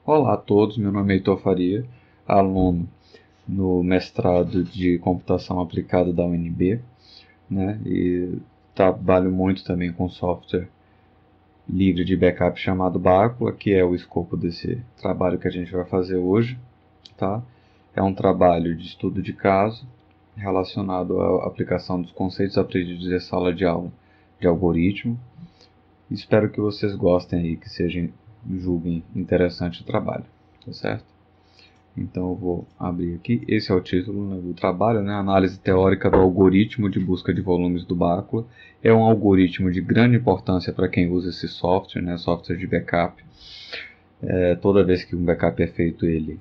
Olá a todos, meu nome é Heitor Faria, aluno no mestrado de Computação Aplicada da UNB, né, e trabalho muito também com software livre de backup chamado Bacula, que é o escopo desse trabalho que a gente vai fazer hoje. Tá? É um trabalho de estudo de caso relacionado à aplicação dos conceitos aprendidos em sala de aula de algoritmo. Espero que vocês gostem aí, que julguem interessante o trabalho, tá certo? Então eu vou abrir aqui, esse é o título, né, do trabalho, né, Análise teórica do algoritmo de busca de volumes do Bacula. É um algoritmo de grande importância para quem usa esse software, né, software de backup. Toda vez que um backup é feito, ele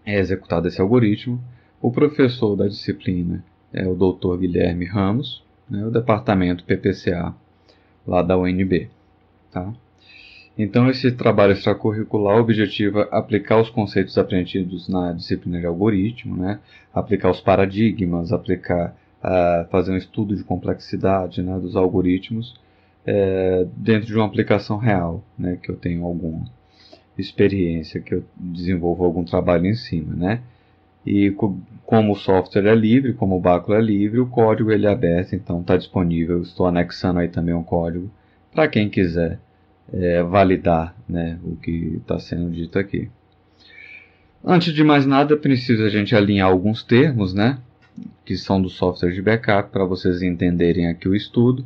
é executado esse algoritmo. O professor da disciplina é o Dr. Guilherme Ramos, né, o departamento PPCA lá da UNB, tá? Então, esse trabalho extracurricular objetiva aplicar os conceitos aprendidos na disciplina de algoritmo, né? Aplicar os paradigmas, fazer um estudo de complexidade, né, dos algoritmos dentro de uma aplicação real, né, que eu tenho alguma experiência, que eu desenvolvo algum trabalho em cima, né? E como o software é livre, como o Bacula é livre, o código ele é aberto, então está disponível. Estou anexando aí também um código para quem quiser validar, né, o que está sendo dito aqui. Antes de mais nada, precisa a gente alinhar alguns termos, né, que são do software de backup, para vocês entenderem aqui o estudo.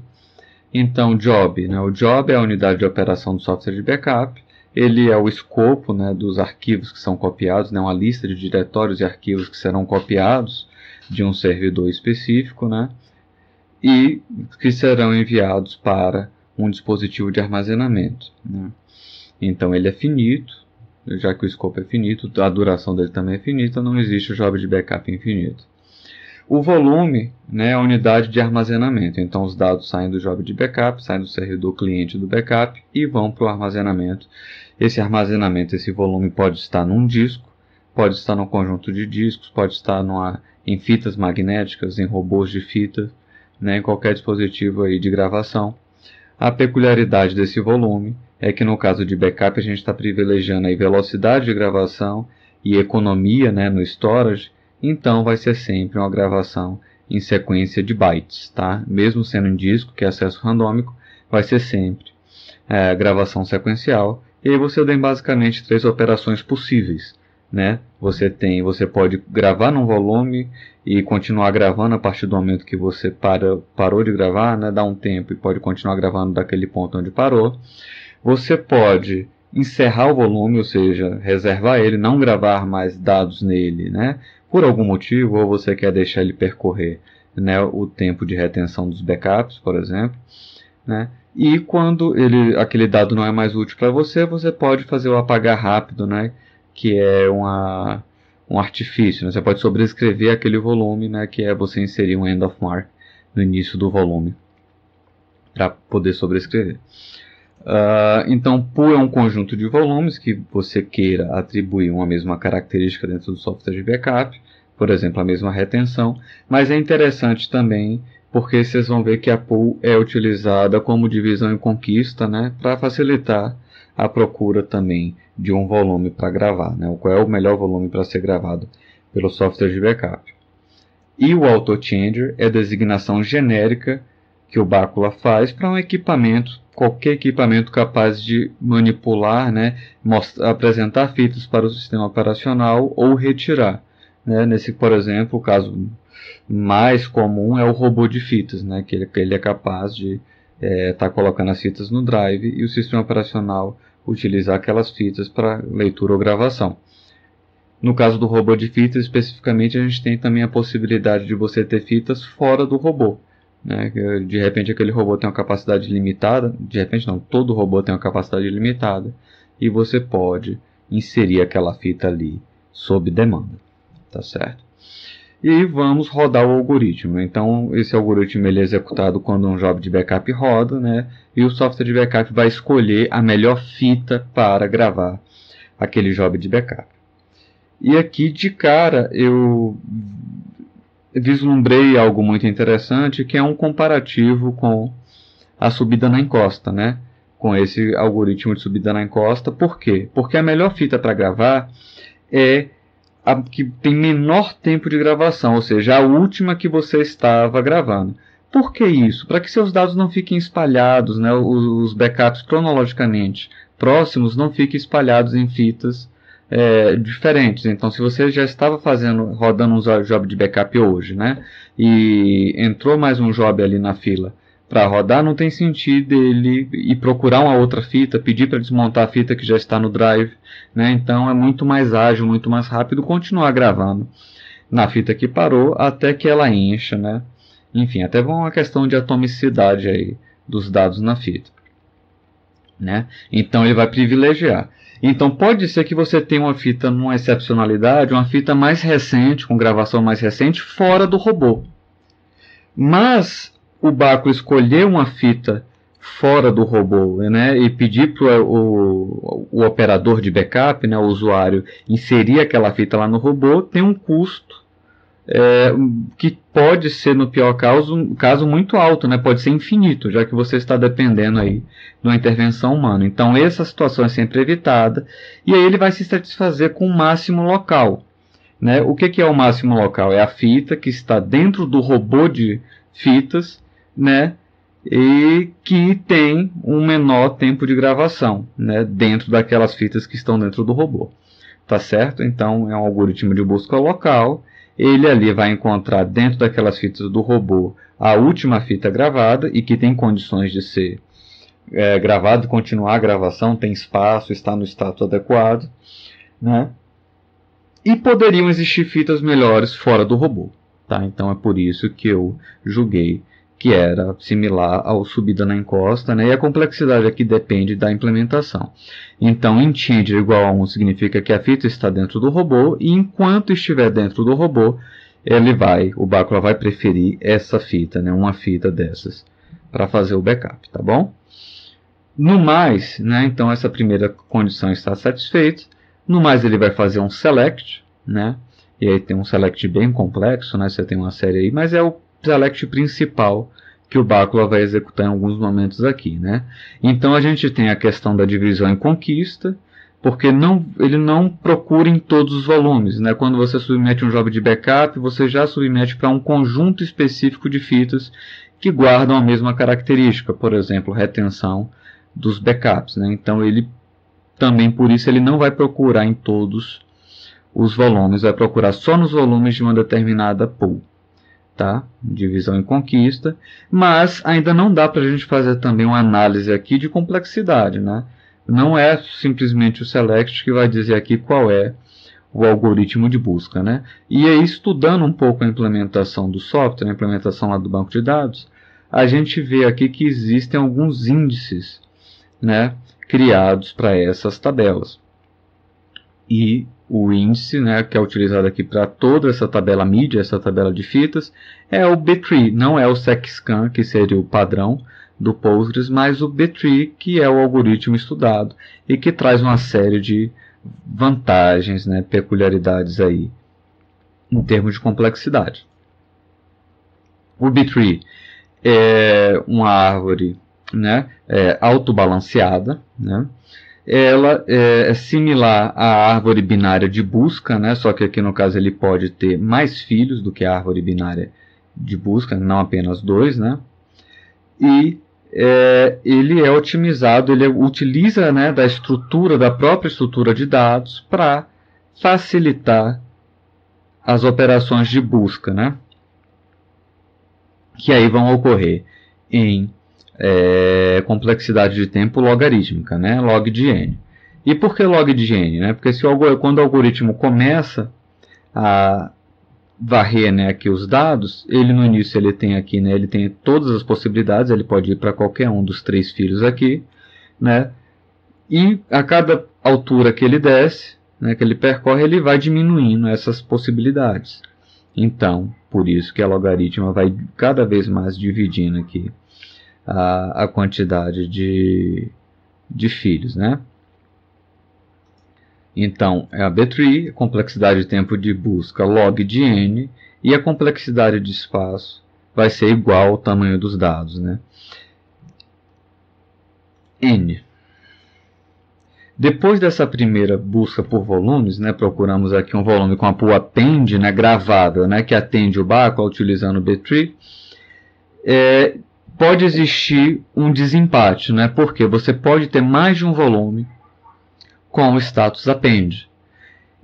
Então, job, né, o job é a unidade de operação do software de backup. Ele é o escopo, né, dos arquivos que são copiados, né, uma lista de diretórios e arquivos que serão copiados de um servidor específico, né, e que serão enviados para um dispositivo de armazenamento, né. Então ele é finito, já que o escopo é finito, a duração dele também é finita, não existe o job de backup infinito. O volume, né, é a unidade de armazenamento, então os dados saem do job de backup, saem do servidor cliente do backup e vão para o armazenamento. Esse armazenamento, esse volume pode estar num disco, pode estar num conjunto de discos, pode estar em fitas magnéticas, em robôs de fita, né, em qualquer dispositivo aí de gravação. A peculiaridade desse volume é que no caso de backup a gente está privilegiando a velocidade de gravação e economia, né, no storage, então vai ser sempre uma gravação em sequência de bytes, tá? Mesmo sendo em disco, que é acesso randômico, vai ser sempre gravação sequencial. E aí você tem basicamente 3 operações possíveis, né? Você pode gravar num volume e continuar gravando a partir do momento que você parou de gravar, né? Dá um tempo e pode continuar gravando daquele ponto onde parou. Você pode encerrar o volume, ou seja, reservar ele, não gravar mais dados nele, né? Por algum motivo, ou você quer deixar ele percorrer, né, o tempo de retenção dos backups, por exemplo, né? E quando aquele dado não é mais útil para você, você pode fazer o apagar rápido, né, que é um artifício, né? Você pode sobrescrever aquele volume, né, que é você inserir um end of mark no início do volume para poder sobrescrever. Então, pool é um conjunto de volumes que você queira atribuir uma mesma característica dentro do software de backup, por exemplo, a mesma retenção, mas é interessante também porque vocês vão ver que a pool é utilizada como divisão e conquista, né, para facilitar a procura também de um volume para gravar, né, qual é o melhor volume para ser gravado pelo software de backup. E o auto-changer é a designação genérica que o Bacula faz para um equipamento, qualquer equipamento capaz de manipular, né, apresentar fitas para o sistema operacional ou retirar, né. Por exemplo, o caso mais comum é o robô de fitas, né, que ele é capaz de estar colocando as fitas no drive e o sistema operacional utilizar aquelas fitas para leitura ou gravação. No caso do robô de fitas, especificamente, a gente tem também a possibilidade de você ter fitas fora do robô, né? De repente aquele robô tem uma capacidade limitada, de repente não, todo robô tem uma capacidade limitada e você pode inserir aquela fita ali sob demanda, tá certo? E vamos rodar o algoritmo. Então esse algoritmo ele é executado quando um job de backup roda, né? E o software de backup vai escolher a melhor fita para gravar aquele job de backup. E aqui de cara eu vislumbrei algo muito interessante, que é um comparativo com a subida na encosta, né? com esse algoritmo de subida na encosta. Por quê? Porque a melhor fita para gravar é a que tem menor tempo de gravação, ou seja, a última que você estava gravando. Por que isso? Para que seus dados não fiquem espalhados, né, os backups cronologicamente próximos não fiquem espalhados em fitas diferentes. Então, se você já estava rodando um job de backup hoje, né, e entrou mais um job ali na fila para rodar, não tem sentido ele ir procurar uma outra fita, pedir para desmontar a fita que já está no drive, né? Então é muito mais ágil, muito mais rápido continuar gravando na fita que parou até que ela encha, né? Enfim, até uma questão de atomicidade aí dos dados na fita, né? Então ele vai privilegiar. Então pode ser que você tenha uma fita numa excepcionalidade, uma fita mais recente, com gravação mais recente, fora do robô. Mas o Baco escolher uma fita fora do robô, né, e pedir para o operador de backup, né, o usuário, inserir aquela fita lá no robô, tem um custo que pode ser, no pior caso muito alto, né, pode ser infinito, já que você está dependendo aí de uma intervenção humana. Então essa situação é sempre evitada, e aí ele vai se satisfazer com o máximo local. Né? O que é o máximo local? É a fita que está dentro do robô de fitas, né, e que tem um menor tempo de gravação, né, dentro daquelas fitas que estão dentro do robô. Tá certo? Então é um algoritmo de busca local. Ele ali vai encontrar dentro daquelas fitas do robô a última fita gravada e que tem condições de ser gravado e continuar a gravação, tem espaço, está no status adequado, né? E poderiam existir fitas melhores fora do robô. Tá? Então é por isso que eu julguei que era similar ao subida na encosta, né? E a complexidade aqui depende da implementação. Então, integer igual a 1 significa que a fita está dentro do robô, e enquanto estiver dentro do robô, o Bacula vai preferir essa fita, né? Uma fita dessas, para fazer o backup, tá bom? No mais, né? Então essa primeira condição está satisfeita. No mais, ele vai fazer um select, né? E aí tem um select bem complexo, né? Você tem uma série aí, mas é o select principal que o Bacula vai executar em alguns momentos aqui, né? Então a gente tem a questão da divisão em conquista, porque ele não procura em todos os volumes, né? Quando você submete um job de backup, você já submete para um conjunto específico de fitas que guardam a mesma característica, por exemplo, retenção dos backups, né? Então ele também, por isso, ele não vai procurar em todos os volumes, vai procurar só nos volumes de uma determinada pool. Tá? Divisão em conquista, mas ainda não dá para a gente fazer também uma análise aqui de complexidade, né? Não é simplesmente o select que vai dizer aqui qual é o algoritmo de busca, né? E aí, estudando um pouco a implementação do software, a implementação lá do banco de dados, a gente vê aqui que existem alguns índices, né, criados para essas tabelas. E o índice, né, que é utilizado aqui para toda essa tabela mídia, essa tabela de fitas, é o B-tree, não é o SecScan, que seria o padrão do Postgres, mas o B-tree, que é o algoritmo estudado e que traz uma série de vantagens, né, peculiaridades aí em termos de complexidade. O B-tree é uma árvore, né, autobalanceada, né? Ela é similar à árvore binária de busca, né? Só que aqui no caso ele pode ter mais filhos do que a árvore binária de busca, não apenas 2, né? E ele é otimizado, ele utiliza, né, da própria estrutura de dados para facilitar as operações de busca, né? Que aí vão ocorrer em complexidade de tempo logarítmica, né? Log de n. E por que log de n? Né? Porque quando o algoritmo começa a varrer, né, aqui os dados, ele no início ele tem aqui, né, ele tem todas as possibilidades, ele pode ir para qualquer um dos 3 filhos aqui, né? E a cada altura que ele desce, né, que ele percorre, ele vai diminuindo essas possibilidades. Então, por isso que a logaritma vai cada vez mais dividindo aqui a quantidade de filhos, né? Então, a B-tree, a complexidade de tempo de busca log de n, e a complexidade de espaço vai ser igual ao tamanho dos dados, né? N. Depois dessa primeira busca por volumes, né, procuramos aqui um volume com a pool append, né, gravável, né, que atende o backward utilizando o B-tree, pode existir um desempate, né, porque você pode ter mais de um volume com o status append.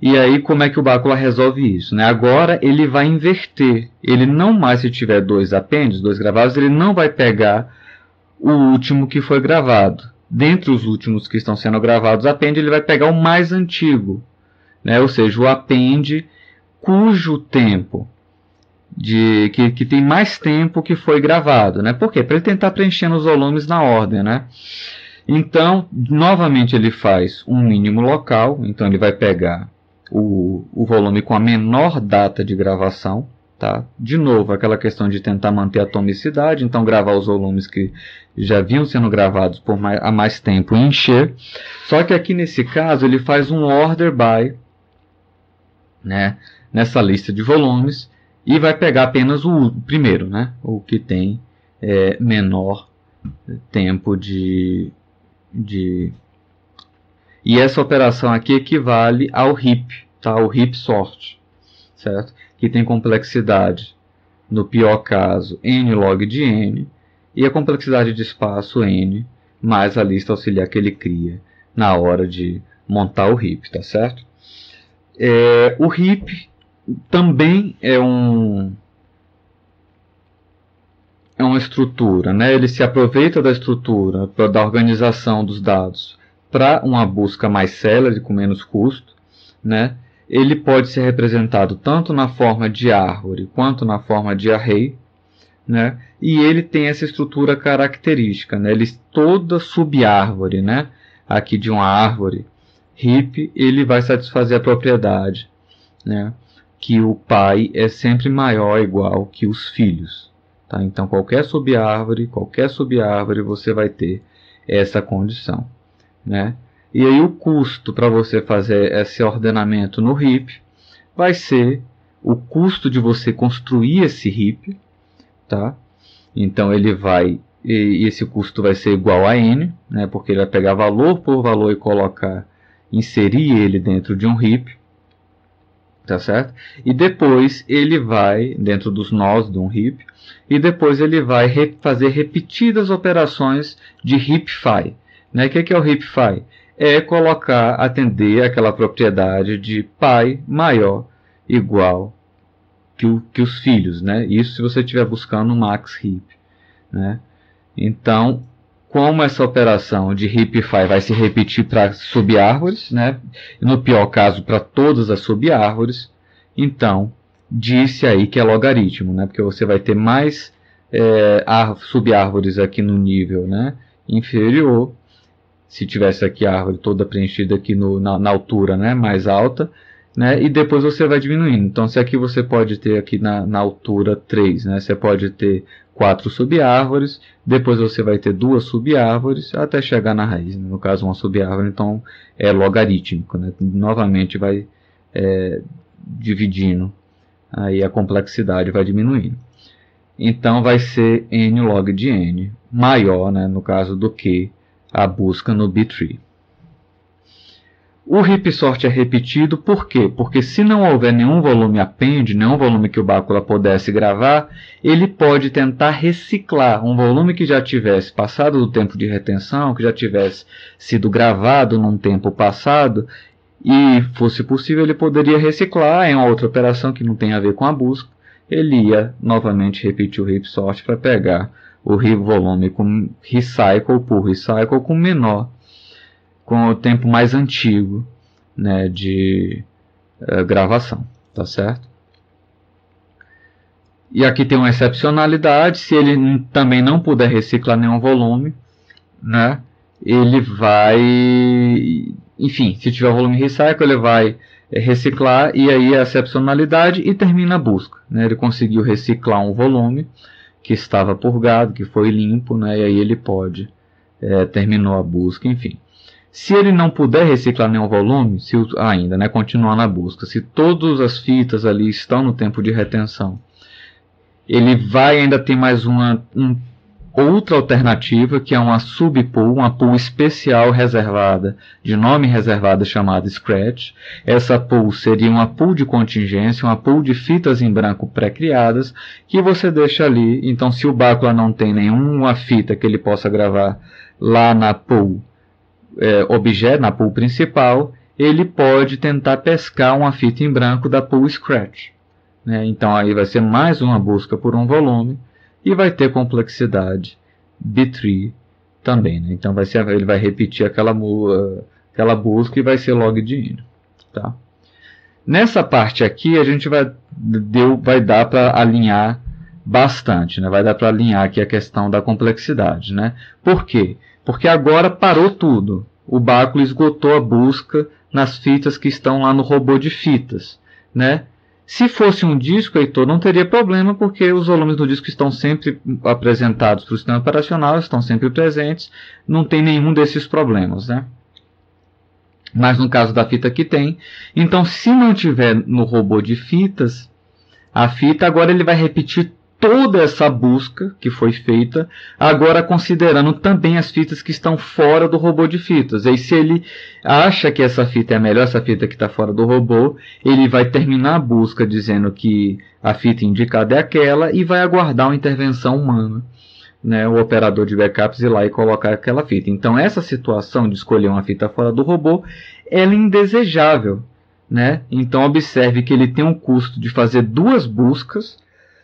E aí, como é que o backward resolve isso? Né? Agora, ele vai inverter. Ele não mais, se tiver dois appends, dois gravados, ele não vai pegar o último que foi gravado. Dentre os últimos que estão sendo gravados, append, ele vai pegar o mais antigo. Né? Ou seja, o append cujo tempo, que tem mais tempo que foi gravado. Né? Por quê? Para ele tentar preenchendo os volumes na ordem, né? Então, novamente ele faz um mínimo local. Então, ele vai pegar o volume com a menor data de gravação. Tá? De novo, aquela questão de tentar manter a atomicidade. Então, gravar os volumes que já vinham sendo gravados há mais tempo e encher. Só que aqui, nesse caso, ele faz um order by, né, nessa lista de volumes. E vai pegar apenas o primeiro, né, o que tem menor tempo de... E essa operação aqui equivale ao heap, tá? O heap sort, certo? Que tem complexidade, no pior caso, n log de n, e a complexidade de espaço n, mais a lista auxiliar que ele cria na hora de montar o heap, tá certo? O heap também é uma estrutura, né? Ele se aproveita da estrutura, da organização dos dados, para uma busca mais célere, com menos custo, né? Ele pode ser representado tanto na forma de árvore quanto na forma de array, né? E ele tem essa estrutura característica, né? Toda subárvore, né, aqui de uma árvore heap, ele vai satisfazer a propriedade, né, que o pai é sempre maior ou igual que os filhos. Tá? Então, qualquer subárvore, você vai ter essa condição. Né? E aí o custo para você fazer esse ordenamento no heap vai ser o custo de você construir esse heap. Tá? Então, esse custo vai ser igual a n, né? Porque ele vai pegar valor por valor e inserir ele dentro de um heap. Tá certo? E depois ele vai, dentro dos nós de um heap, e depois ele vai fazer repetidas operações de heapify. Né? O que é o heapify? É atender aquela propriedade de pai maior igual que os filhos. Né? Isso se você estiver buscando um max heap. Né? Então, como essa operação de heapify vai se repetir para subárvores, né? No pior caso para todas as subárvores, então disse aí que é logaritmo, né? Porque você vai ter mais subárvores aqui no nível, né, inferior. Se tivesse aqui a árvore toda preenchida aqui na altura, né, mais alta, né, e depois você vai diminuindo. Então, se aqui você pode ter aqui na altura 3, né, você pode ter 4 subárvores, depois você vai ter 2 subárvores, até chegar na raiz, né, no caso uma subárvore, então é logarítmico, né, novamente vai dividindo, aí a complexidade vai diminuindo. Então vai ser n log de n, maior, né, no caso, do que a busca no B-tree. O heap sort é repetido por quê? Porque se não houver nenhum volume append, nenhum volume que o bacula pudesse gravar, ele pode tentar reciclar um volume que já tivesse passado do tempo de retenção, que já tivesse sido gravado num tempo passado, e fosse possível ele poderia reciclar em outra operação que não tem a ver com a busca. Ele ia novamente repetir o heap sort para pegar o volume com recycle por recycle com o tempo mais antigo, né, de gravação, tá certo? E aqui tem uma excepcionalidade: se ele também não puder reciclar nenhum volume, né, ele vai, enfim, se tiver volume recycle, ele vai reciclar, e aí a excepcionalidade e termina a busca, né? Ele conseguiu reciclar um volume que estava purgado, que foi limpo, né? E aí ele terminou a busca, enfim. Se ele não puder reciclar nenhum volume, ainda, né, continuar na busca, se todas as fitas ali estão no tempo de retenção, ele vai ainda ter mais outra alternativa, que é uma subpool, uma pool especial reservada, de nome reservado chamada Scratch. Essa pool seria uma pool de contingência, uma pool de fitas em branco pré-criadas, que você deixa ali. Então, se o Bácula não tem nenhuma fita que ele possa gravar lá na pool objeto, na pool principal, ele pode tentar pescar uma fita em branco da pool Scratch. Né? Então, aí vai ser mais uma busca por um volume. E vai ter complexidade B-tree também, né? Então ele vai repetir aquela busca e vai ser log de N. Tá? Nessa parte aqui a gente vai dar para alinhar bastante, né? Vai dar para alinhar aqui a questão da complexidade, né? Por quê? Porque agora parou tudo. O Bácula esgotou a busca nas fitas que estão lá no robô de fitas, né? Se fosse um disco, Heitor, não teria problema, porque os volumes do disco estão sempre apresentados para o sistema operacional, estão sempre presentes, não tem nenhum desses problemas, né? Mas no caso da fita aqui tem. Então, se não tiver no robô de fitas, a fita, agora ele vai repetir toda essa busca que foi feita, agora considerando também as fitas que estão fora do robô de fitas. E se ele acha que essa fita é a melhor, essa fita que está fora do robô, ele vai terminar a busca dizendo que a fita indicada é aquela e vai aguardar uma intervenção humana, né, o operador de backups ir lá e colocar aquela fita. Então essa situação de escolher uma fita fora do robô, ela é indesejável, né? Então observe que ele tem um custo de fazer duas buscas,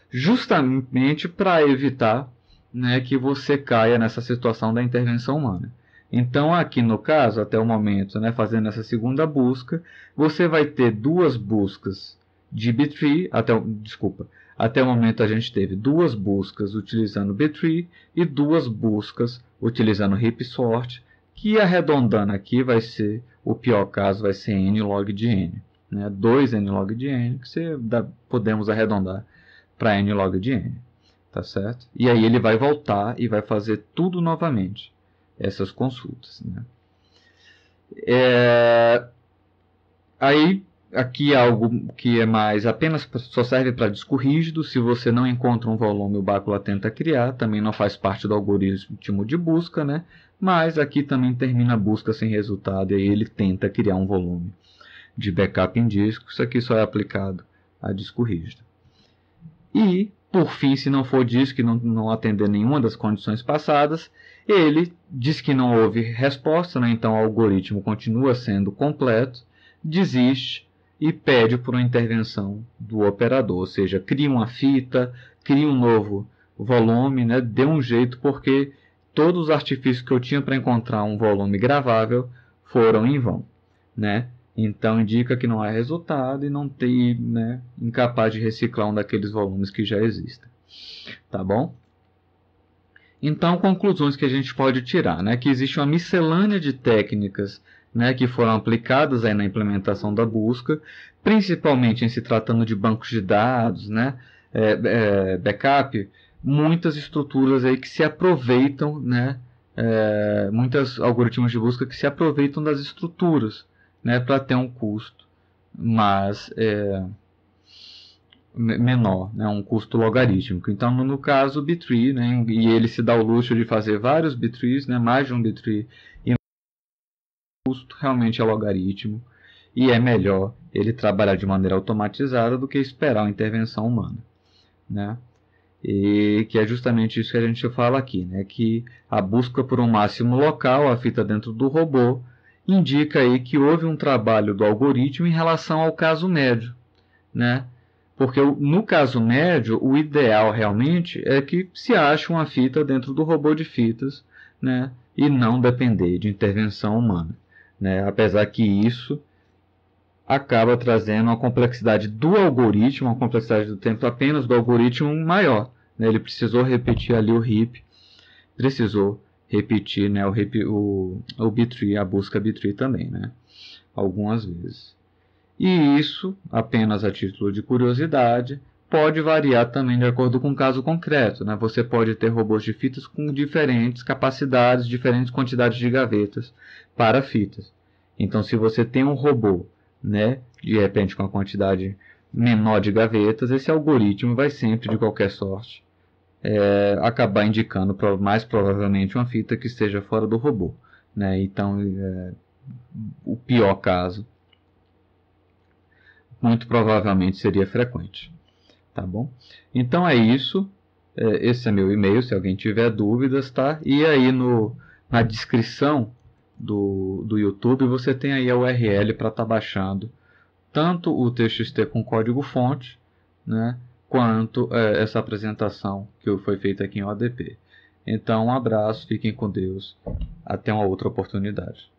justamente para evitar, né, que você caia nessa situação da intervenção humana. Então, aqui no caso, até o momento, né, fazendo essa segunda busca, você vai ter duas buscas de B-tree, até o momento a gente teve duas buscas utilizando B-tree e duas buscas utilizando heap sort, que arredondando aqui vai ser, o pior caso vai ser n log de n, né, 2n log de n, que podemos arredondar para n log de n, tá certo? E aí ele vai voltar e vai fazer tudo novamente, essas consultas, né? Aí, aqui algo que é mais, apenas só serve para disco rígido. Se você não encontra um volume, o Bácula tenta criar, também não faz parte do algoritmo de busca, né? Mas aqui também termina a busca sem resultado, e aí ele tenta criar um volume de backup em disco. Isso aqui só é aplicado a disco rígido. E, por fim, se não for disco e não atender nenhuma das condições passadas, ele diz que não houve resposta, né? Então o algoritmo continua sendo completo, desiste e pede por uma intervenção do operador, ou seja, cria uma fita, cria um novo volume, né? Dê um jeito, porque todos os artifícios que eu tinha para encontrar um volume gravável foram em vão, né? Então indica que não há resultado e não tem, né, incapaz de reciclar um daqueles volumes que já existem. Tá bom? Então, conclusões que a gente pode tirar, né? Que existe uma miscelânea de técnicas, né, que foram aplicadas aí na implementação da busca, principalmente em se tratando de bancos de dados, né, backup, muitas estruturas aí que se aproveitam, né, muitos algoritmos de busca que se aproveitam das estruturas, né, para ter um custo menor, né, um custo logarítmico. Então, no caso, o B-tree, né, e ele se dá o luxo de fazer vários B-trees, né, mais de um B-tree, e o custo realmente é logaritmo, e é melhor ele trabalhar de maneira automatizada do que esperar uma intervenção humana, né? E que é justamente isso que a gente fala aqui, né, que a busca por um máximo local, a fita dentro do robô, indica aí que houve um trabalho do algoritmo em relação ao caso médio, né? Porque no caso médio, o ideal realmente é que se ache uma fita dentro do robô de fitas, né? E não depender de intervenção humana, né? Apesar que isso acaba trazendo uma complexidade do algoritmo, uma complexidade do tempo apenas do algoritmo maior, né? Ele precisou repetir ali o heap, precisou repetir, né, o B-tree, a busca B-tree também, né, algumas vezes. E isso, apenas a título de curiosidade, pode variar também de acordo com o caso concreto, né? Você pode ter robôs de fitas com diferentes capacidades, diferentes quantidades de gavetas para fitas. Então, se você tem um robô, né, de repente com a quantidade menor de gavetas, esse algoritmo vai sempre, de qualquer sorte, acabar indicando mais provavelmente uma fita que esteja fora do robô, né? Então, o pior caso, muito provavelmente seria frequente, tá bom? Então é isso. Esse é meu e-mail, se alguém tiver dúvidas, tá? E aí na descrição do YouTube você tem aí a URL para estar baixando tanto o TXT com código-fonte, né, quanto essa apresentação que foi feita aqui em ODP. Então, um abraço, fiquem com Deus, até uma outra oportunidade.